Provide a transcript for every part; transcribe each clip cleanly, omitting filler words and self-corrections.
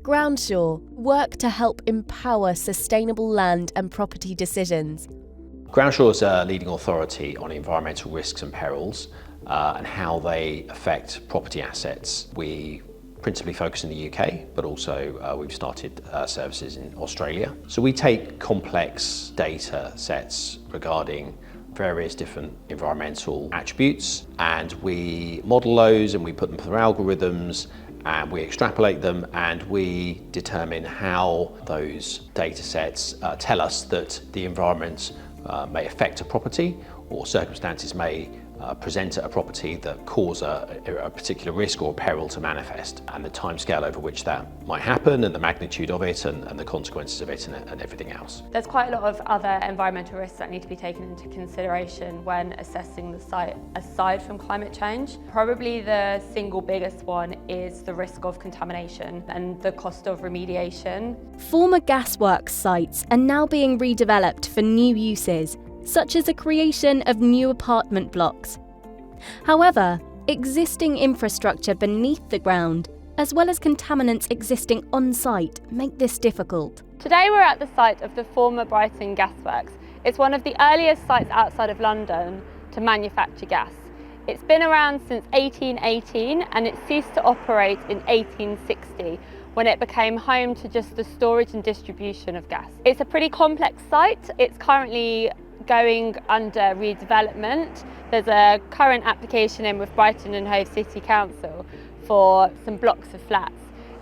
Groundsure work to help empower sustainable land and property decisions. Groundsure is a leading authority on environmental risks and perils and how they affect property assets. We principally focus in the UK, but also we've started services in Australia. So we take complex data sets regarding various different environmental attributes, and we model those and we put them through algorithms, and we extrapolate them, and we determine how those data sets tell us that the environment may affect a property, or circumstances may present at a property that cause a particular risk or peril to manifest, and the timescale over which that might happen, and the magnitude of it, and the consequences of it, and everything else. There's quite a lot of other environmental risks that need to be taken into consideration when assessing the site aside from climate change. Probably the single biggest one is the risk of contamination and the cost of remediation. Former gasworks sites are now being redeveloped for new uses, such as the creation of new apartment blocks. However, existing infrastructure beneath the ground, as well as contaminants existing on-site, make this difficult. Today we're at the site of the former Brighton gasworks. It's one of the earliest sites outside of London to manufacture gas. It's been around since 1818 and it ceased to operate in 1860, when it became home to just the storage and distribution of gas. It's a pretty complex site. It's currently going under redevelopment. There's a current application in with Brighton and Hove City Council for some blocks of flats.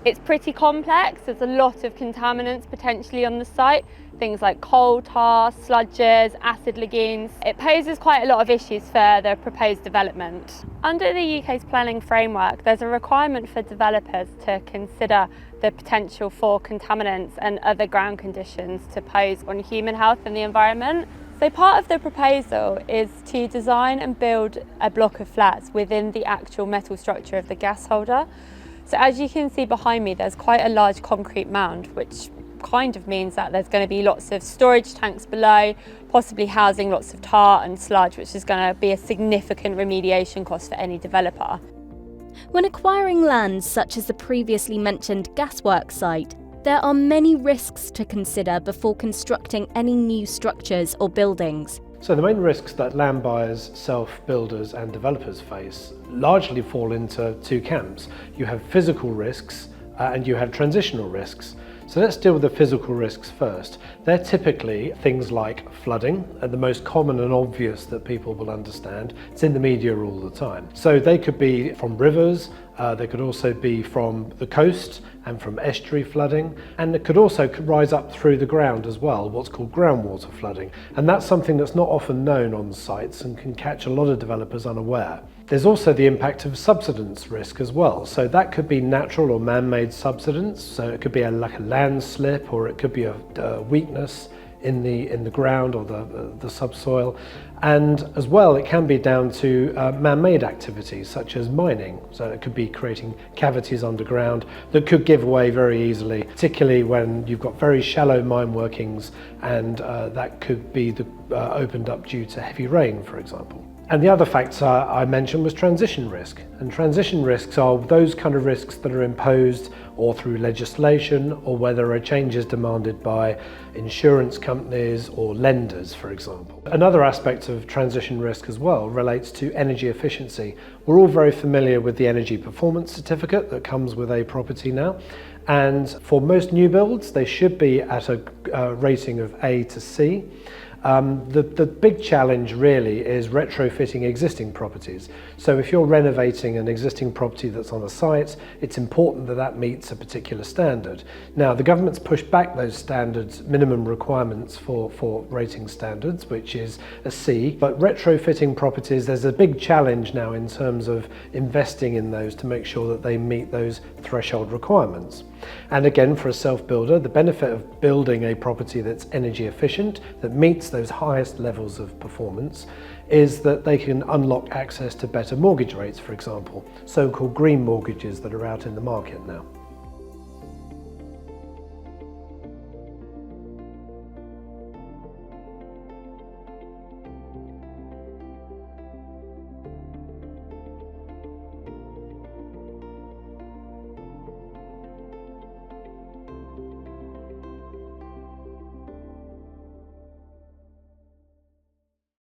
It's pretty complex. There's a lot of contaminants potentially on the site, things like coal tar, sludges, acid lagoons. It poses quite a lot of issues for the proposed development. Under the UK's planning framework, there's a requirement for developers to consider the potential for contaminants and other ground conditions to pose on human health and the environment. So part of the proposal is to design and build a block of flats within the actual metal structure of the gas holder. So as you can see behind me, there's quite a large concrete mound, which kind of means that there's going to be lots of storage tanks below, possibly housing lots of tar and sludge, which is going to be a significant remediation cost for any developer. When acquiring lands such as the previously mentioned gasworks site, there are many risks to consider before constructing any new structures or buildings. So the main risks that land buyers, self-builders and developers face largely fall into two camps. You have physical risks and you have transitional risks. So let's deal with the physical risks first. They're typically things like flooding, and the most common and obvious that people will understand. It's in the media all the time. So they could be from rivers, they could also be from the coast and from estuary flooding, and it could also rise up through the ground as well, what's called groundwater flooding. And that's something that's not often known on sites and can catch a lot of developers unaware. There's also the impact of subsidence risk as well. So that could be natural or man-made subsidence. So it could be like a landslip, or it could be a weakness in the ground or the subsoil. And as well, it can be down to man-made activities such as mining. So it could be creating cavities underground that could give way very easily, particularly when you've got very shallow mine workings, and that could be opened up due to heavy rain, for example. And the other factor I mentioned was transition risk. And transition risks are those kind of risks that are imposed or through legislation, or where there are changes demanded by insurance companies or lenders, for example. Another aspect of transition risk as well relates to energy efficiency. We're all very familiar with the energy performance certificate that comes with a property now. And for most new builds, they should be at a rating of A to C. The big challenge really is retrofitting existing properties. So if you're renovating an existing property that's on a site, it's important that that meets a particular standard. Now, the government's pushed back those standards, minimum requirements for rating standards, which is a C, but retrofitting properties, there's a big challenge now in terms of investing in those to make sure that they meet those threshold requirements. And again, for a self-builder, the benefit of building a property that's energy efficient, that meets those highest levels of performance, is that they can unlock access to better mortgage rates, for example, so-called green mortgages that are out in the market now.